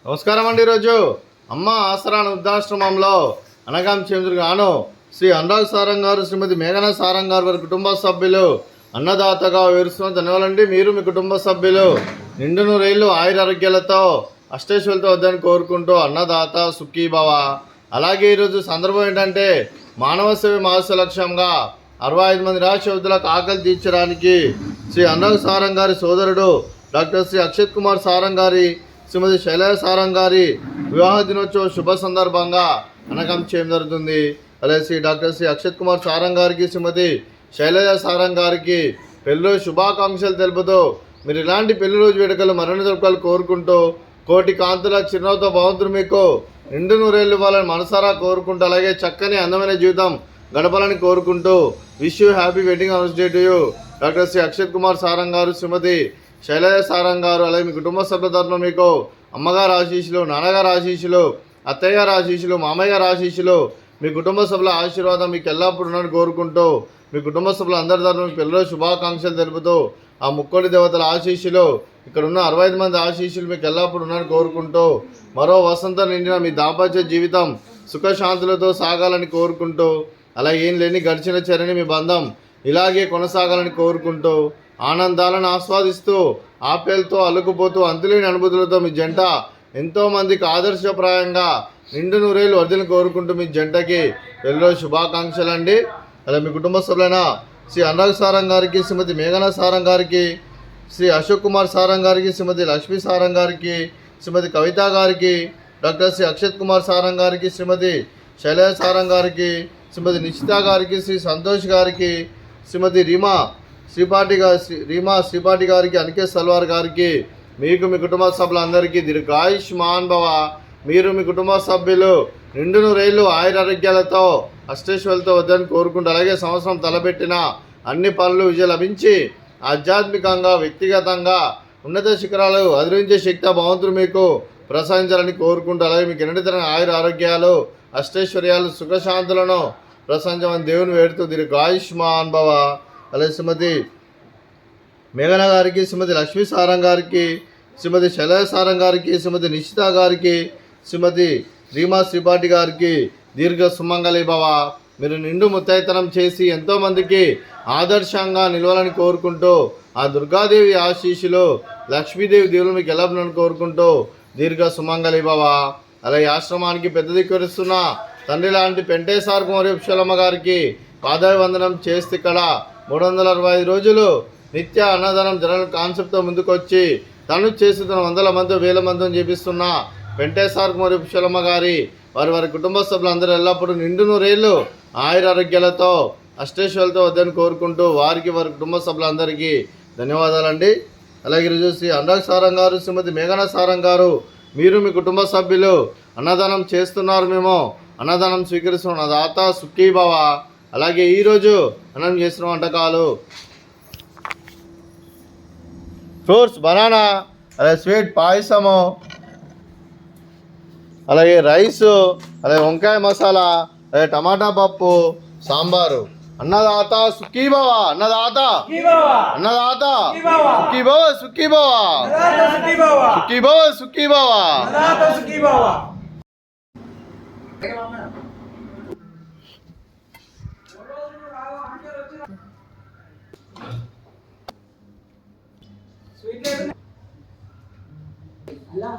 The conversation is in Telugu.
నమస్కారం అండి. ఈరోజు అమ్మ ఆసరా వృద్ధాశ్రమంలో అనగాం గాను శ్రీ అనురాగ్ సారంగ్ గారు, శ్రీమతి మేఘనా సారంగ్ గారు వారి కుటుంబ సభ్యులు అన్నదాతగా వివరిస్తున్న ధన్యవాదాలండి. మీరు మీ కుటుంబ సభ్యులు నిండు నూరేళ్లు ఆయురారోగ్యాలతో అష్టైశ్వర్యాలతో వద్దని కోరుకుంటూ అన్నదాత సుఖీభవ. అలాగే ఈరోజు సందర్భం ఏంటంటే మానవ సేవ మహస్య లక్ష్యంగా 65 మంది నిరాశ్రయులకు ఆకలి తీర్చడానికి శ్రీ అనురాగ్ సారంగ్ గారి సోదరుడు డాక్టర్ శ్రీ అక్షత్ కుమార్ సారంగ్ గారి, శ్రీమతి శైలజ సారంగ్ గారి వివాహ దినోత్సవ శుభ సందర్భంగా అనగం చేయడం జరుగుతుంది. అలాగే శ్రీ డాక్టర్ శ్రీ అక్షత్ కుమార్ సారంగ్ గారికి, శ్రీమతి శైలజ సారంగ్ గారికి పెళ్లిరోజు శుభాకాంక్షలు తెలుపుతూ మీరు ఇలాంటి పెళ్లి రోజు వేడుకలు మరిన్ని జరుపుకోవాలని కోరుకుంటూ కోటి కాంతుల చిరునవ్వుతో భగవంతుడు మీకు నిండు నూరేళ్ళు ఇవ్వాలని మనసారా కోరుకుంటూ అలాగే చక్కని అందమైన జీవితం గడపాలని కోరుకుంటూ wish you happy wedding anniversary to you doctor Shri Akshat Kumar Sarang గారు, శ్రీమతి శైలజ సారంగ్ గారు. అలాగే మీ కుటుంబ సభ్యుల తరఫున మీకు అమ్మగారు ఆశీస్సులు, నాన్నగారు ఆశీస్సులు, అత్తయ్య గారు ఆశీస్సులు, మామయ్య గారు ఆశీస్సులు, మీ కుటుంబ సభ్యుల ఆశీర్వాదం మీకు ఎల్లప్పుడూ ఉన్నారని కోరుకుంటూ మీ కుటుంబ సభ్యుల అందరి తరఫున మీకు పిల్లలు శుభాకాంక్షలు తెలుపుతూ ఆ ముక్కోటి దేవతల ఆశీస్సులు, ఇక్కడ ఉన్న 65 మంది ఆశీస్సులు మీకు ఎల్లప్పుడూ ఉన్నారని కోరుకుంటూ మరో వసంతం నిండిన మీ దాంపత్య జీవితం సుఖశాంతులతో సాగాలని కోరుకుంటూ అలా ఏం లేని గడిచిన చర్యని మీ బంధం ఇలాగే కొనసాగాలని కోరుకుంటూ ఆనందాలను ఆస్వాదిస్తూ ఆప్యాయలతో అల్లుకుపోతూ అంతులేని అనుభూతులతో మీ జంట ఎంతోమందికి ఆదర్శప్రాయంగా నిండు నూరేళ్ళు వర్ధని కోరుకుంటూ మీ జంటకి పెళ్లిరోజు శుభాకాంక్షలు అండి. అలా మీ కుటుంబ సభ్యులైన శ్రీ అనురాగ్ సారంగ్ గారికి, శ్రీమతి మేఘనా సారంగ్ గారికి, శ్రీ అశోక్ కుమార్ సారంగ్ గారికి, శ్రీమతి లక్ష్మీ సారంగ్ గారికి, శ్రీమతి కవిత గారికి, డాక్టర్ శ్రీ అక్షత్ కుమార్ సారంగ్ గారికి, శ్రీమతి శైలజ సారంగ్ గారికి, శ్రీమతి నిశ్చిత గారికి, శ్రీ సంతోష్ గారికి, శ్రీమతి రీమా శ్రీపాటి గారికి, అనికేత్ సల్వార్ గారికి, మీకు మీ కుటుంబ సభ్యులందరికీ దీర్ఘాయుష్మాన్ భవ. మీరు మీ కుటుంబ సభ్యులు నిండు నూరేళ్లు ఆయురారోగ్యాలతో అష్టైశ్వర్యాలతో వద్దని కోరుకుంటూ అలాగే సంవత్సరం తలపెట్టిన అన్ని పనులు విజయం లభించి ఆధ్యాత్మికంగా వ్యక్తిగతంగా ఉన్నత శిఖరాలు అధిరించే శక్తి భగవంతుడు మీకు ప్రసాదించాలని కోరుకుంటూ అలాగే మీకు ఎన్నటితరం ఆయురారోగ్యాలు అష్టైశ్వర్యాలు సుఖశాంతులను ప్రసాదించమని దేవుని వేడుతూ దీర్ఘాయుష్మాన్ భవ. అలాగే శ్రీమతి మేఘన గారికి, శ్రీమతి లక్ష్మీ సారంగ్ గారికి, శ్రీమతి శైలజ సారంగ్ గారికి, శ్రీమతి నిశ్చిత గారికి, శ్రీమతి రీమా శ్రీపాటి గారికి దీర్ఘ సుమంగళి భవ. మీరు నిండు ముత్తైతనం చేసి ఎంతోమందికి ఆదర్శంగా నిలవాలని కోరుకుంటూ ఆ దుర్గాదేవి ఆశీస్సులు, లక్ష్మీదేవి దేవులు మీకు ఎల్లప్పుడూ కోరుకుంటూ దీర్ఘ సుమంగళి భవ. అలాగే ఆశ్రమానికి పెద్ద దిక్కువరిస్తున్న తండ్రి లాంటి పెంటేసార్ కుమారి ఉప్షలమ్మ గారికి పాదాభివందనం చేస్తే ఇక్కడ 365 రోజులు నిత్య అన్నదానం జనరల్ కాన్సెప్ట్తో ముందుకొచ్చి తను చేస్తున్న 100 మంది 1000 మందిని చేపిస్తున్న వెంకటేశ్వర కుమారి పుష్పలమ్మ గారి వారి కుటుంబ సభ్యులందరూ ఎల్లప్పుడూ నిండు నూరేళ్లు ఆయురారోగ్యాలతో అష్టైశ్వర్యాలతో వద్దని కోరుకుంటూ వారి కుటుంబ సభ్యులందరికీ ధన్యవాదాలండి. అలాగే ఈరోజు శ్రీ అనురాగ్ సారంగ్ గారు, శ్రీమతి మేఘనా సారంగ్ గారు, మీరు మీ కుటుంబ సభ్యులు అన్నదానం చేస్తున్నారు, మేము అన్నదానం స్వీకరిస్తున్న దాత సుఖీభవ. అలాగే ఈరోజు అన్నం చేసిన వంటకాలు ఫ్రూట్స్, బనానా, అలాగే స్వీట్ పాయసము, అలాగే రైసు, అలాగే వంకాయ మసాలా, అలాగే టమాటా పప్పు, సాంబారు. అన్నదాత సుఖీభవ, అన్నదాత అన్నదాత సుఖీభవ, సుఖీభవ సుఖీభవ, సుఖీభవ. అలా